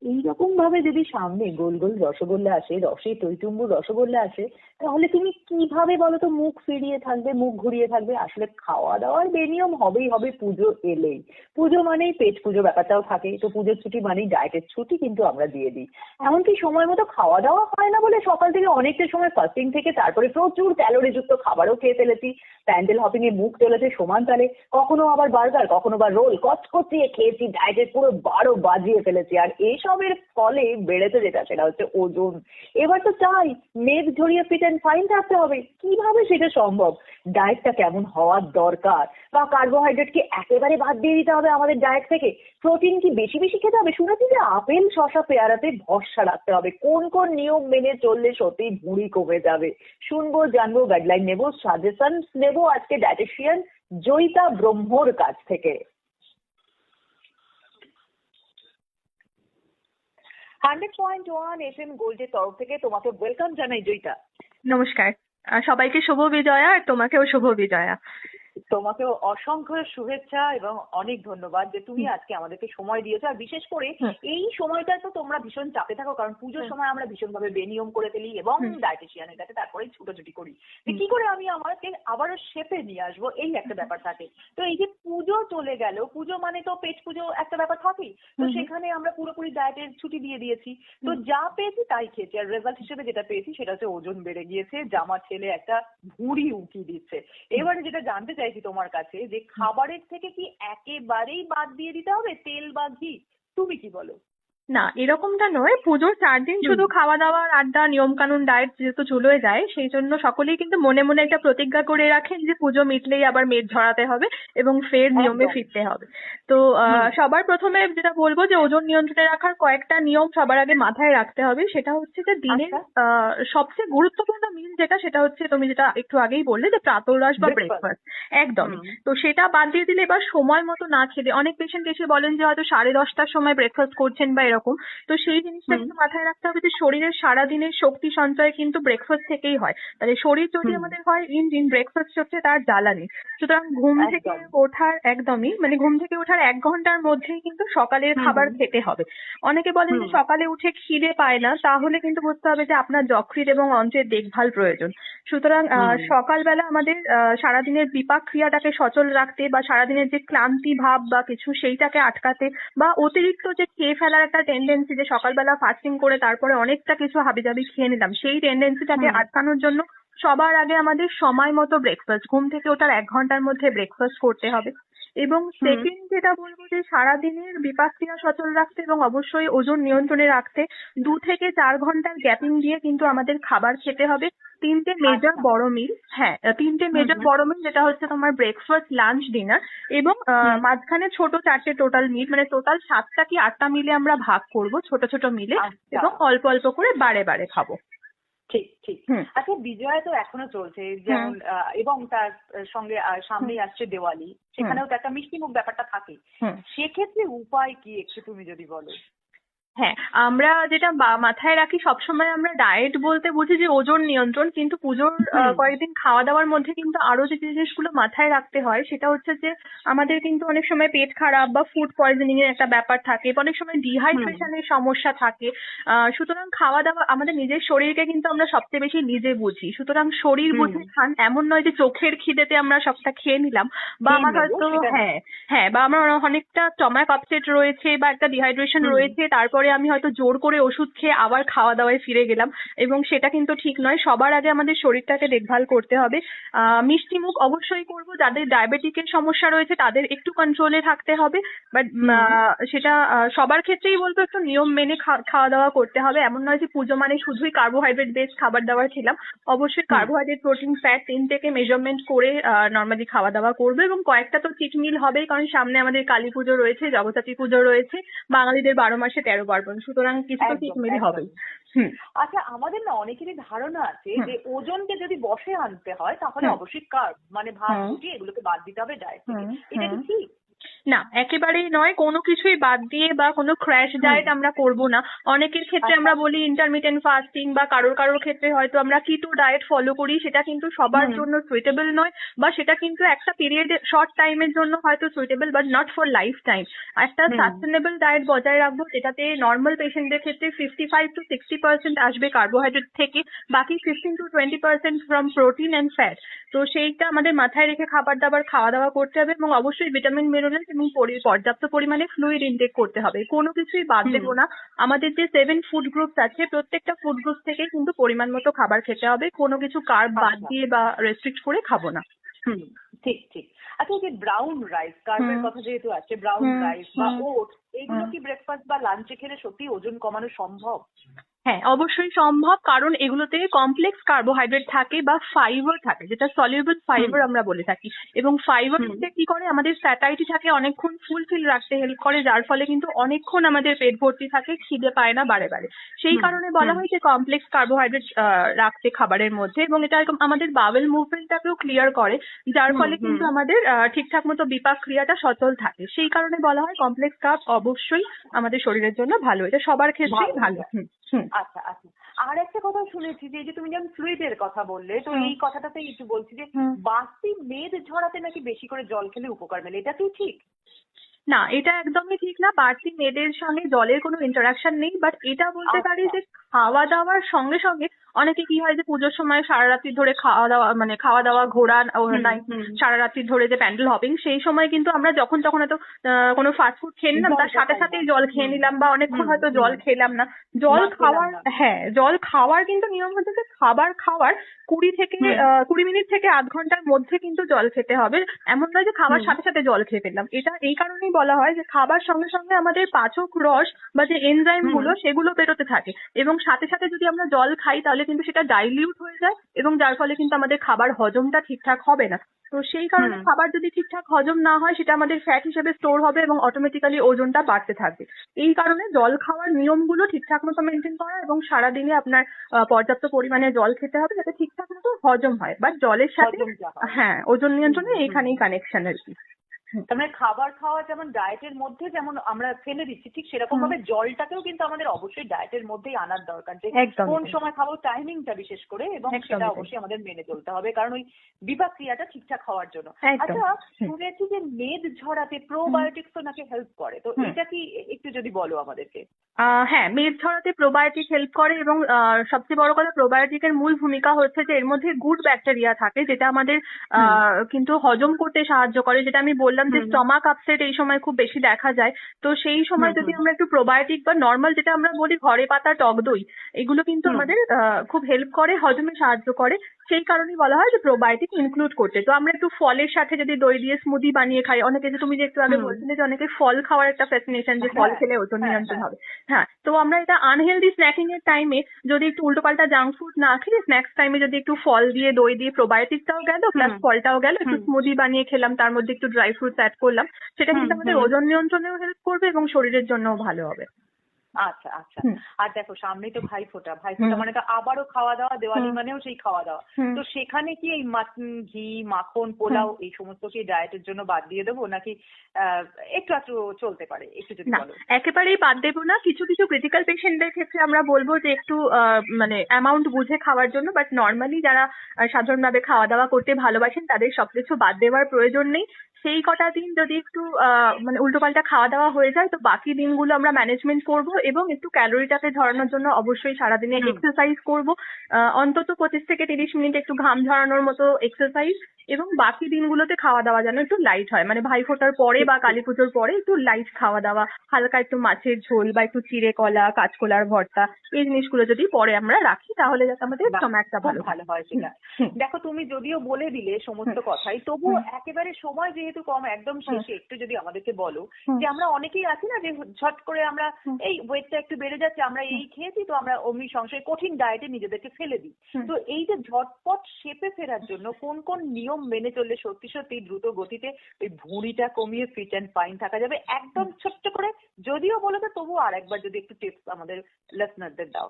এইরকম ভাবে যদি সামনে গোল গোল রসগোল্লা আসে, রসে টইটুম্বুর রসগোল্লা আসে, তাহলে তুমি কিভাবে বলো তো মুখ ফিরিয়ে থাকবে, মুখ ঘুরিয়ে থাকবে? আসলে খাওয়া দাওয়ার বেনিয়ম হবেই হবে পুজো এলেই। পুজো মানেই পেট পুজো ব্যাপারটাও থাকে, তো পুজোর ছুটি মানেই ডায়েটের ছুটি কিন্তু আমরা দিয়ে দিই। এমনকি সময় মতো খাওয়া দাওয়া হয় না বলে সকাল থেকে অনেকটা সময় ফাস্টিং থেকে তারপরে প্রচুর ক্যালোরিযুক্ত খাবারও খেয়ে ফেলেছি, প্যান্ডেল হপিং এ মুখ চলেছে সমান তালে, কখনো আবার বার্গার, কখনো বা রোল কচকচিয়ে খেয়েছি, ডায়েটের পুরো 12 বাজিয়ে ফেলেছি। আর এইসবের ফলে বেড়েছে যেটা, সেটা হচ্ছে ওজন। এবার তো চাই মেদ ঝরিয়ে ফিট অ্যান্ড ফাইন থাকতে হবে, কিভাবে সেটা সম্ভব? ডায়েটটা কেমন হওয়ার দরকার? বা কার্বোহাইড্রেট কি একেবারে বাদ দিয়ে দিতে হবে আমাদের ডায়েট থেকে? প্রোটিন কি বেশি বেশি খেতে হবে? শুনেছি যে আপেল শসা পেয়ারাতে ভরসা রাখতে হবে। কোন কোন নিয়ম মেনে চললে সত্যি ভুঁড়ি কমে যাবে? শুনবো, জানবো, গাইডলাইন নেবো, সাজেশন নেবো আজকে ডায়েটিশিয়ান জয়িতা ব্রহ্মর কাছ থেকে। 100.1 FM গোল্ডের তরফ থেকে তোমাকে ওয়েলকাম জানাই জয়িতা। নমস্কার। সবাইকে শুভ বিজয়া, আর তোমাকেও শুভ বিজয়া। তোমাকেও অসংখ্য শুভেচ্ছা এবং অনেক ধন্যবাদ যে তুমি আজকে আমাদেরকে সময় দিয়েছো। আর বিশেষ করে এই সময়টা তো তোমরা ভীষণ চাপে থাকো, কারণ পুজোর সময় আমরা ভীষণ ভাবে বেনিয়ম করে ফেলি এবং ডায়েটিশিয়ানের কাছে তারপরে ছুটোছুটি করি যে কি করে আমি আমাকে আবারও শেপে নিয়ে আসবো, এই একটা ব্যাপার থাকে। তো এই যে পুজো চলে গেল, পুজো মানে তো পেট পুজো একটা ব্যাপার থাকেই, তো সেখানে আমরা পুরোপুরি ডায়েটের ছুটি দিয়ে দিয়েছি, তো যা পেয়েছি তাই খেয়েছি। আর রেজাল্ট হিসেবে যেটা পেয়েছি সেটা হচ্ছে ওজন বেড়ে গিয়েছে, জামা ছেলে একটা ভুঁড়ি উঁকিয়ে দিচ্ছে। এবারে যেটা জানতে চাইছি তোমার কাছে, যে খাবারের থেকে কি একেবারেই বাদ দিয়ে দিতে হবে তেল বা ঘি? তুমি কি বলো? না, এরকমটা নয়। পুজোর 4 দিন শুধু খাওয়া দাওয়া আড্ডা নিয়ম কানুন ডায়েট যেহেতু চলে যায়, সেই জন্য সকলেই কিন্তু মনে মনে একটা প্রতিজ্ঞা করে রাখেন যে পুজো মিটলেই আবার মেদ ঝরাতে হবে এবং ফের নিয়মে একদম। ফিরতে হবে। তো সবার প্রথমে যেটা বলবো যে ওজন নিয়ন্ত্রণে রাখার কয়েকটা নিয়ম সবার আগে মাথায় রাখতে হবে। সেটা হচ্ছে যে দিনের আচ্ছা। সবচেয়ে গুরুত্বপূর্ণ মিল যেটা, সেটা হচ্ছে তুমি যেটা একটু আগেই বললে যে প্রাতরাশ বা ব্রেকফাস্ট। ব্রেকফাস্ট। একদমই। তো সেটা বাদ দিয়ে দিলে, এবার সময় মতো না খেলে, অনেক পেশেন্ট এসে বলেন যে হয়তো 10:30টার সময় ব্রেকফাস্ট করছেন বা এরকম। তো সেই জিনিসটা কিন্তু মাথায় রাখতে হবে যে শরীরের সারাদিনের শক্তি সঞ্চয় কিন্তু ব্রেকফাস্ট থেকেই হয়। তাহলে শরীর যদি আমাদের হয় ইঞ্জিন, ব্রেকফাস্ট হচ্ছে তার জ্বালানি। সুতরাং ঘুম থেকে একদম। ওঠার একদমই মানে ঘুম থেকে ওঠার 1 ঘন্টার মধ্যেই কিন্তু সকালের খাবার খেতে হবে। অনেকে বলেন যে সকালে উঠে খিদে পায় না, তাহলে কিন্তু বুঝতে হবে যে আপনার যকৃৎ এবং অন্ত্রের দেখভাল প্রয়োজন। সুতরাং সকালবেলা আমাদের সারাদিনের বিপাক ক্রিয়াটাকে সচল রাখতে বা সারাদিনের যে ক্লান্তি ভাব বা কিছু সেইটাকে আটকাতে, বা অতিরিক্ত যে খেয়ে ফেলার একটা টেন্ডেন্সি, যে সকালবেলা ফাস্টিং করে তারপরে অনেকটা কিছু হাবিজাবি খেয়ে নিলাম, সেই টেন্ডেন্সিটাকে আটকানোর জন্য সবার আগে আমাদের সময় মতো ব্রেকফাস্ট, ঘুম থেকে ওঠার 1 ঘন্টার মধ্যে ব্রেকফাস্ট করতে হবে। এবং সেকেন্ড যেটা বলবো যে সারাদিনের বিপাক ক্রিয়া সচল রাখতে এবং অবশ্যই ওজন নিয়ন্ত্রণে রাখতে 2 থেকে 4 ঘন্টার গ্যাপিং দিয়ে কিন্তু আমাদের খাবার খেতে হবে। 3টে মেজর বড় মিল, হ্যাঁ 3টে মেজর বড় মিল, যেটা হচ্ছে তোমার ব্রেকফাস্ট, লাঞ্চ, ডিনার, এবং মাঝখানে ছোট 4টে টোটাল মিল, মানে টোটাল 7টা কি 8টা মিলে আমরা ভাগ করব ছোট ছোট মিলে, এবং অল্প অল্প করে বারে বারে খাবো। ঠিক ঠিক। আচ্ছা, বিজয়া তো এখনো চলছে যেমন, এবং তার সঙ্গে সামনেই আসছে দেওয়ালি, সেখানেও তো একটা মিষ্টি মুখ ব্যাপারটা থাকে। সেক্ষেত্রে উপায় কি একটু তুমি যদি বলো। হ্যাঁ, আমরা যেটা মাথায় রাখি সবসময়, আমরা ডায়েট বলতে বুঝি যে ওজন নিয়ন্ত্রণ, কিন্তু পুজোর কয়েকদিন খাওয়া দাওয়ার মধ্যে কিন্তু আরো যে জিনিসগুলো মাথায় রাখতে হয় সেটা হচ্ছে যে আমাদের কিন্তু অনেক সময় পেট খারাপ বা ফুড পয়জনিং এর একটা ব্যাপার থাকে, অনেক সময় ডিহাইড্রেশনের সমস্যা থাকে। সুতরাং খাওয়া দাওয়া, আমাদের নিজের শরীরকে কিন্তু আমরা সবচেয়ে বেশি নিজে বুঝি, সুতরাং শরীর বুঝে খান। এমন নয় যে চোখের খিদেতে আমরা সবটা খেয়ে নিলাম, বা আমার হয়তো হ্যাঁ বা আমার অনেকটা স্টমাক আপসেট রয়েছে বা একটা ডিহাইড্রেশন রয়েছে, তারপরে আমি হয়তো জোর করে ওষুধ খেয়ে আবার খাওয়া দাওয়ায় ফিরে গেলাম, এবং সেটা কিন্তু ঠিক নয়। সবার আগে আমাদের শরীরটাকে দেখভাল করতে হবে। মিষ্টি মুখ অবশ্যই করব, যাদের ডায়াবেটিকের সমস্যা রয়েছে তাদের একটু কন্ট্রোলে থাকতে হবে, বাট সেটা সবার ক্ষেত্রেই বলবো একটু নিয়ম মেনে খাওয়া দাওয়া করতে হবে। এমন নয় যে পুজো মানে শুধুই কার্বোহাইড্রেট বেসড খাবার দাবার খেলাম। অবশ্যই কার্বোহাইড্রেট, প্রোটিন, ফ্যাট 3টেকে মেজারমেন্ট করে নর্মালি খাওয়া দাওয়া করবো, এবং কয়েকটা তো চিট মিল হবেই, কারণ সামনে আমাদের কালী পুজো রয়েছে, জগদ্ধাত্রী পুজো রয়েছে, বাঙালিদের 12 মাসে 13 পার্বণ, সুতরাং কিছু তো চিট মিল হবেই। আচ্ছা, আমাদের না অনেকেরই ধারণা আছে যে ওজনকে যদি বশে আনতে হয় তাহলে অবশ্যই কার্ব মানে ভাত রুটি এগুলোকে বাদ দিতে হবে ডায়েট থেকে। এটা কি ঠিক? না, একেবারেই নয়। কোনো কিছুই বাদ দিয়ে বা কোনো ক্র্যাশ ডায়েট আমরা করব না। অনেকের ক্ষেত্রে আমরা বলি ইন্টারমিটেন্ট ফাস্টিং, বা কারোর ক্ষেত্রে হয়তো আমরা কিটো ডায়েট ফলো করি, সেটা কিন্তু সবার জন্য সুইটেবল নয়, বা সেটা কিন্তু একটা পিরিয়ড শর্ট টাইমের জন্য হয়তো suitable, but not for life time. একটা সাস্টেনেবল ডায়েট বজায় রাখবো, যেটাতে নর্মাল পেশেন্টদের ক্ষেত্রে 55 to 60% আসবে কার্বোহাইড্রেট থেকে, বাকি 15 to 20% from protein and fat. তো সেইটা আমাদের মাথায় রেখে খাওয়া দাওয়া করতে হবে, এবং অবশ্যই ভিটামিন মিনারেলস এবং পর্যাপ্ত পরিমাণে ফ্লুইড ইনটেক করতে হবে। কোনো কিছুই বাদ দেবো না। আমাদের যে 7 ফুড গ্রুপস আছে, প্রত্যেকটা ফুড গ্রুপ থেকে কিন্তু পরিমাণ মতো খাবার খেতে হবে। কোনো কিছু কার্ব বাদ দিয়ে বা রেস্ট্রিক্ট করে খাবো না। ঠিক ঠিক। আচ্ছা, এই যে ব্রাউন রাইস, কার্বের কথা যেহেতু আছে, ব্রাউন রাইস বা ওটস, এইগুলো কি ব্রেকফাস্ট বা লাঞ্চে খেলে সত্যি ওজন কমানো সম্ভব? হ্যাঁ, অবশ্যই সম্ভব, কারণ এগুলোতে কমপ্লেক্স কার্বোহাইড্রেট থাকে বা ফাইবার থাকে, যেটা সলিউবল ফাইবার আমরা বলে থাকি। এবং ফাইবার কি করে, আমাদের স্যাটাইটি থাকে অনেকক্ষণ ফুলফিল রাখতে হেল্প করে, যার ফলে কিন্তু অনেকক্ষণ আমাদের পেট ভর্তি থাকে, খিদে পায় না বারে বারে। সেই কারণে বলা হয় যে কমপ্লেক্স কার্বোহাইড্রেট রাখতে খাবারের মধ্যে, এবং এটা আমাদের বাওয়েল মুভমেন্টটাকেও ক্লিয়ার করে, যার ফলে কিন্তু আমাদের ঠিকঠাক মতো বিপাক ক্রিয়াটা সচল থাকে। সেই কারণে বলা হয় কমপ্লেক্স কার্ব অবশ্যই আমাদের শরীরের জন্য ভালো, এটা সবার ক্ষেত্রেই ভালো। আচ্ছা আচ্ছা। আর একটা কথা শুনেছি যে, এই যে তুমি যেমন ফ্লুইডের কথা বললে, তো এই কথাটাতেই একটু বলছি যে বাড়তি মেদ ঝরাতে নাকি বেশি করে জল খেলে উপকার মেলে, এটা কি ঠিক? না, এটা একদমই ঠিক না। বাড়তি মেদের সঙ্গে জলের কোনো ইন্টারাকশন নেই, বাট এটা বলতে পারি যে খাওয়া দাওয়ার সঙ্গে সঙ্গে অনেকে কি হয় যে পুজোর সময় সারা রাত্রি ধরে খাওয়া দাওয়া ঘোরা নাই, সারা রাত্রি ধরে যে প্যান্ডেল হপিং, সেই সময় কিন্তু আমরা যখন তখন হয়তো কোনো ফাস্টফুড খেয়ে নিলাম, তার সাথে সাথেই জল খেয়ে নিলাম, বা অনেকক্ষণ হয়তো জল খেলাম না। জল খাওয়ার কিন্তু নিয়ম হচ্ছে যে খাবার খাওয়ার 20 মিনিট থেকে আধ ঘন্টার মধ্যে কিন্তু জল খেতে হবে। এমন নয় যে খাবার সাথে সাথে জল খেয়ে ফেললাম। এটা এই কারণেই বলা হয় যে খাবার সঙ্গে সঙ্গে আমাদের পাচক রস বা যে এনজাইম গুলো সেগুলো বেরোতে থাকে, এবং সাথে সাথে যদি আমরা জল খাই তাহলে কিন্তু সেটা ডাইলিউট হয়ে যায়, এবং যার ফলে কিন্তু আমাদের খাবার হজমটা ঠিকঠাক হবে না। তো সেই কারণে খাবার যদি ঠিকঠাক হজম না হয়, সেটা আমাদের ফ্যাট হিসেবে স্টোর হবে এবং অটোমেটিক্যালি ওজনটা বাড়তে থাকবে। এই কারণে জল খাওয়ার নিয়মগুলো ঠিকঠাক মতো মেনটেন করা, এবং সারাদিনে আপনার পর্যাপ্ত পরিমাণে জল খেতে হবে যাতে ঠিকঠাক মতো হজম হয়। বাট জলের সাথে ওজন নিয়ন্ত্রণে এইখানেই কানেকশন আর কি। তার মানে খাবার খাওয়া যেমন ডায়েটের মধ্যে যেমন আমরা ফেলে দিচ্ছি, ঠিক সেরকম ভাবে জলটাকেও কিন্তু আমাদের অবশ্যই ডায়েটের মধ্যেই আনার দরকার, যে কোন সময় খাবো টাইমিংটা বিশেষ করে, এবং সেটা অবশ্যই আমাদের মেনে চলতে হবে, কারণ ওই বিপাক ক্রিয়াটা ঠিকঠাক হওয়ার জন্য। আচ্ছা, শুনেছি যে মেদ ঝরাতে প্রোবায়োটিক্স তো নাকি হেল্প করে, তো এটা কি একটু যদি বলো আমাদেরকে। হ্যাঁ, মেদ ঝরাতে প্রোবায়োটিক হেল্প করে, এবং সবচেয়ে বড় কথা প্রোবায়োটিকের মূল ভূমিকা হচ্ছে যে এর মধ্যে গুড ব্যাকটেরিয়া থাকে, যেটা আমাদের কিন্তু হজম করতে সাহায্য করে। যেটা আমি বললাম যে স্টমাক আপসেট এই সময় খুব বেশি দেখা যায়, তো সেই সময় যদি আমরা একটু প্রোবায়োটিক বা নর্মাল যেটা আমরা বলি ঘরে পাতা টক দই, এগুলো কিন্তু আমাদের খুব হেল্প করে, হজমে সাহায্য করে। সেই কারণেই বলা হয় যে প্রোবায়োটিক ইনক্লুড করতে। তো আমরা একটু ফলের সাথে যদি দই দিয়ে স্মুদি বানিয়ে খাই, অনেকে যে তুমি যে একটু আগে বলছিলে যে অনেকে ফল খাওয়ার একটা ফ্যাসিনেশন, যে ফল খেলে ওজন নিয়ন্ত্রণ হবে। হ্যাঁ, তো আমরা এটা আনহেলদি স্ন্যাকিং এর টাইমে যদি একটু উল্টোপাল্টা জাঙ্ক ফুড না খেয়ে স্ন্যাক্স টাইমে যদি একটু ফল দিয়ে দই দিয়ে প্রোবায়োটিকটাও গেল প্লাস ফলটাও গেল, একটু স্মুদি বানিয়ে খেলাম, তার মধ্যে একটু ড্রাই ফ্রুটস অ্যাড করলাম, সেটা কিন্তু আমাদের ওজন নিয়ন্ত্রণেও হেল্প করবে এবং শরীরের জন্যও ভালো হবে। আচ্ছা আচ্ছা। আর দেখো সামনেই তো ভাইফোঁটা মানে তো আবারও খাওয়া দাওয়া, দেওয়ালি মানেও সেই খাওয়া দাওয়া, তো সেখানে কি এই মাটন, ঘি, মাখন, পোলাও এই সমস্ত কি ডায়েটের জন্য বাদ দিয়ে দেবো, নাকি একটু একটু চলতে পারে, একটু যদি বলো। একেবারেই বাদ দেবো না। কিছু কিছু ক্রিটিক্যাল পেশেন্টদের ক্ষেত্রে আমরা বলবো যে একটু মানে অ্যামাউন্ট বুঝে খাওয়ার জন্য, বাট নর্মালি যারা সাধারণভাবে খাওয়া দাওয়া করতে ভালোবাসেন তাদের সবকিছু বাদ দেওয়ার প্রয়োজন নেই। সেই কটা দিন যদি একটু মানে উল্টোপাল্টা খাওয়া দাওয়া হয়ে যায়, তো বাকি দিনগুলো আমরা ম্যানেজমেন্ট করব, এবং একটু ক্যালোরিটাকে ঝরানোর জন্য অবশ্যই সারাদিনে এক্সারসাইজ করব, অন্তত 25 থেকে 30 মিনিট একটু ঘাম ঝরানোর মতো এক্সারসাইজ, এবং বাকি দিনগুলোতে খাওয়া দাওয়া যেন একটু লাইট হয়, মানে ভাইফোঁটার পরে বা কালী পুজোর পরে একটু লাইট খাওয়া দাওয়া, হালকা একটু মাছের ঝোল বা একটু চিড়ে কলা, কাঁচকলার ভর্তা, এই জিনিসগুলো যদি পরে আমরা রাখি তাহলে যাতে আমাদের স্টমাকটা ভালো হয় সেটা। দেখো তুমি যদিও বলে দিলে সমস্ত কথাই, তবুও একেবারে সময় যেহেতু কম, একদম শেষে একটু যদি আমাদেরকে বলো যে আমরা অনেকেই আছি না যে ঝট করে আমরা এই ওয়েটটা একটু বেড়ে যাচ্ছে, আমরা এই খেয়েছি তো আমরা অমনি সংশয় কঠিন ডায়েটে নিজেদেরকে ফেলে দিই। তো এই যে ঝটপট শেপে ফেরার জন্য কোন কোন নিয়ম মেনে চললে সত্যি সত্যি দ্রুত গতিতে ওই ভুঁড়িটা কমিয়ে ফিট অ্যান্ড ফাইন থাকা যাবে, একদম ছোট্ট করে যদিও বলো তো তবুও আরেকবার যদি একটু টিপস আমাদের লিসনারদের দাও।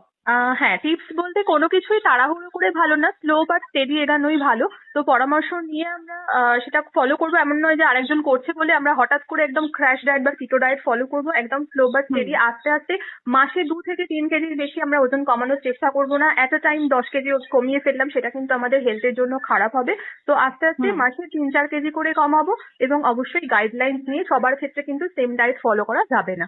হ্যাঁ, টিপস বলতে কোনো কিছুই তাড়াহুড়ো করে ভালো না, স্লো বাট স্টেডি এগানোই ভালো। তো পরামর্শ নিয়ে আমরা সেটা ফলো করবো, এমন নয় যে আরেকজন করছে বলে আমরা হঠাৎ করে একদম ক্র্যাশ ডায়েট বা কিটো ডায়েট ফলো করবো। একদম স্লো বাট স্টেডি, আস্তে আস্তে মাসে 2 থেকে 3 কেজির বেশি আমরা ওজন কমানোর চেষ্টা করবো না। এট আ টাইম 10 কেজি কমিয়ে ফেললাম, সেটা কিন্তু আমাদের হেলথের জন্য খারাপ হবে। তো আস্তে আস্তে মাসে 3-4 কেজি করে কমাবো, এবং অবশ্যই গাইডলাইন্স নিয়ে সবার ক্ষেত্রে কিন্তু সেম ডায়েট ফলো করা যাবে না।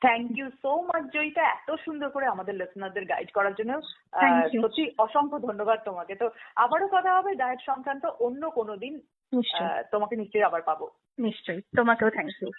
Thank you so much Joyita, এত সুন্দর করে আমাদের লিসনারদের গাইড করার জন্য। সত্যি অসংখ্য ধন্যবাদ তোমাকে। তো আবারও কথা হবে ডায়েট সংক্রান্ত অন্য কোনো দিন, তোমাকে নিশ্চয়ই আবার পাবো। নিশ্চয়ই, তোমাকেও থ্যাংক ইউ।